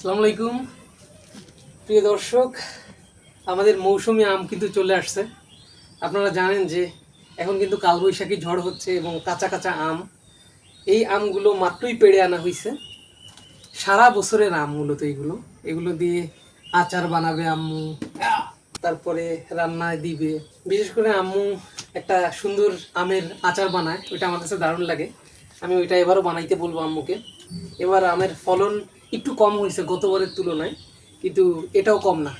আসসালামু আলাইকুম প্রিয় দর্শক, আমাদের মৌসুমী আম কিন্তু চলে আসছে। আপনারা জানেন যে এখন কিন্তু কালবৈশাখী ঝড় হচ্ছে এবং কাঁচা কাঁচা আম, এই আমগুলো মাত্রই পেড়ে আনা হয়েছে। সারা বছরের আম মূলত এগুলো এগুলো দিয়ে আচার বানাবে আম্মু, তারপরে রান্নায় দিবে। বিশেষ করে আম্মু একটা সুন্দর আমের আচার বানায়, ওইটা আমার কাছে দারুণ লাগে। আমি ওইটা এবারও বানাইতে বলবো আম্মুকে। এবার আমের ফলন একটু কম হয়েছে গতবারের তুলনায়, কিন্তু এটাও কম না।